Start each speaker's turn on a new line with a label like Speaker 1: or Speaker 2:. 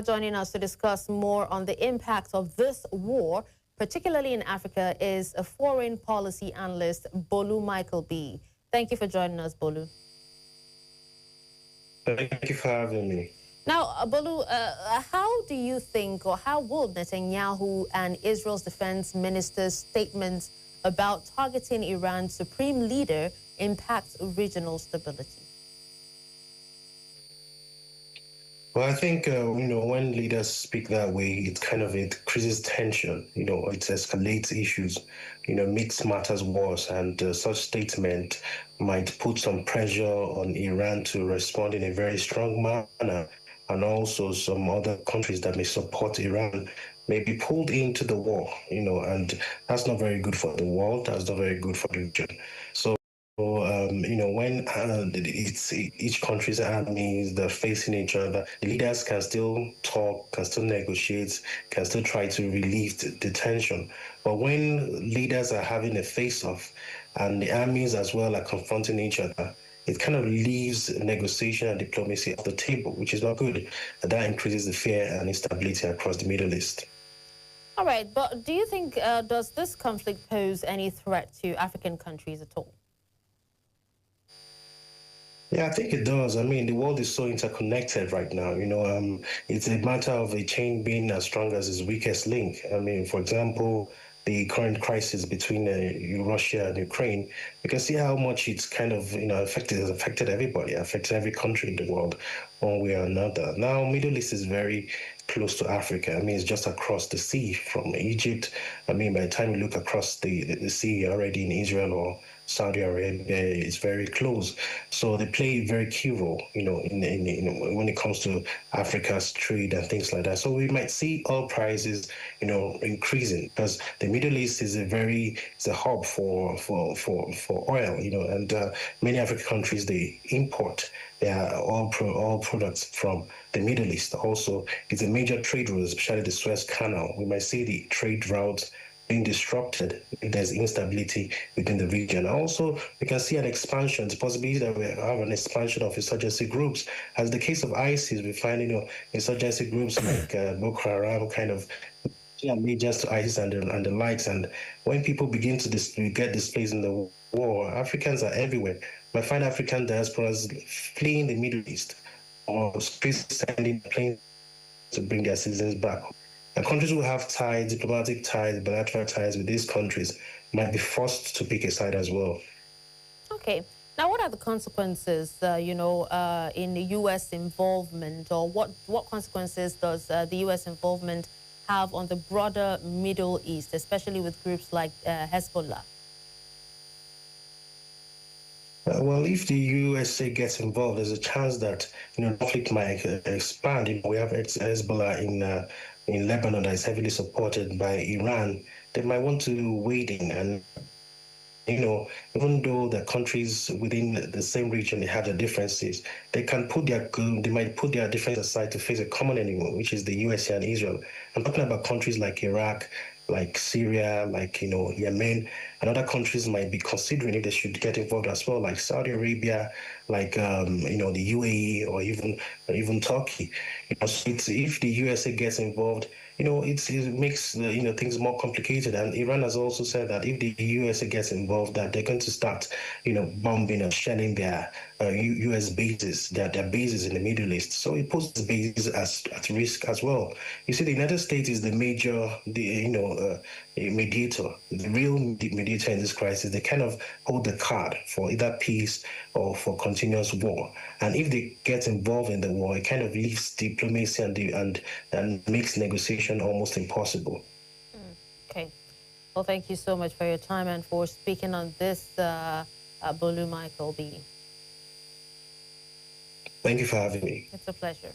Speaker 1: Joining us to discuss more on the impact of this war, particularly in Africa, is a foreign policy analyst, Bolu Michael-Biyi. Thank you for joining us, Bolu.
Speaker 2: Thank you for having me.
Speaker 1: Now, Bolu, how do you think, or how would Netanyahu and Israel's defense minister's statements about targeting Iran's supreme leader impact regional stability?
Speaker 2: Well, I think, when leaders speak that way, it increases tension, it escalates issues, makes matters worse. And such statement might put some pressure on Iran to respond in a very strong manner. And also some other countries that may support Iran may be pulled into the war, and that's not very good for the world. That's not very good for the region. So, when it's each country's armies, they're facing each other, the leaders can still talk, can still negotiate, can still try to relieve the tension. But when leaders are having a face-off and the armies as well are confronting each other, it kind of leaves negotiation and diplomacy off the table, which is not good. And that increases the fear and instability across the Middle East.
Speaker 1: All right, but do you think, does this conflict pose any threat to African countries at all?
Speaker 2: Yeah, I think it does. I mean, the world is so interconnected right now. It's a matter of a chain being as strong as its weakest link. I mean, for example, the current crisis between Russia and Ukraine, you can see how much it's affected everybody, affects every country in the world, one way or another. Now, Middle East is very close to Africa. I mean, it's just across the sea from Egypt. I mean, by the time you look across the sea, already in Israel or Saudi Arabia, is very close. So they play a very key role, when it comes to Africa's trade and things like that. So we might see oil prices, increasing because the Middle East is a hub for oil, and many African countries, they import their oil products from the Middle East. Also, it's a major trade route, especially the Suez Canal. We might see the trade routes being disrupted if there's instability within the region. Also, we can see an expansion, the possibility that we have an expansion of insurgency groups. As the case of ISIS, we find, insurgency groups like Boko Haram allegiance to ISIS and the likes. And when people begin to get displaced in the war, Africans are everywhere. We find African diasporas fleeing the Middle East or sending planes to bring their citizens back. And countries who have ties, diplomatic ties, bilateral ties with these countries might be forced to pick a side as well.
Speaker 1: Okay. Now, what are the consequences, in the U.S. involvement, or what consequences does the U.S. involvement have on the broader Middle East, especially with groups like Hezbollah?
Speaker 2: Well, if the USA gets involved, there's a chance that conflict might expand. We have Hezbollah in Lebanon that is heavily supported by Iran. They might want to wade in, and even though the countries within the same region, they have their differences, they might put their differences aside to face a common enemy, which is the USA and Israel. I'm talking about countries like Iraq, like Syria, like Yemen, and other countries might be considering if they should get involved as well, like Saudi Arabia, like the UAE, or even Turkey. So if the USA gets involved, it makes things more complicated. And Iran has also said that if the USA gets involved, that they're going to start bombing and shelling their US bases, their bases in the Middle East. So it puts the bases at risk as well. You see, the United States is the major, mediator, the real mediator in this crisis. They kind of hold the card for either peace or for continuous war. And if they get involved in the war, it kind of leaves diplomacy and makes negotiation almost impossible.
Speaker 1: Okay. Well, thank you so much for your time and for speaking on this, Bolu Michael-Biyi.
Speaker 2: Thank you for having me.
Speaker 1: It's a pleasure.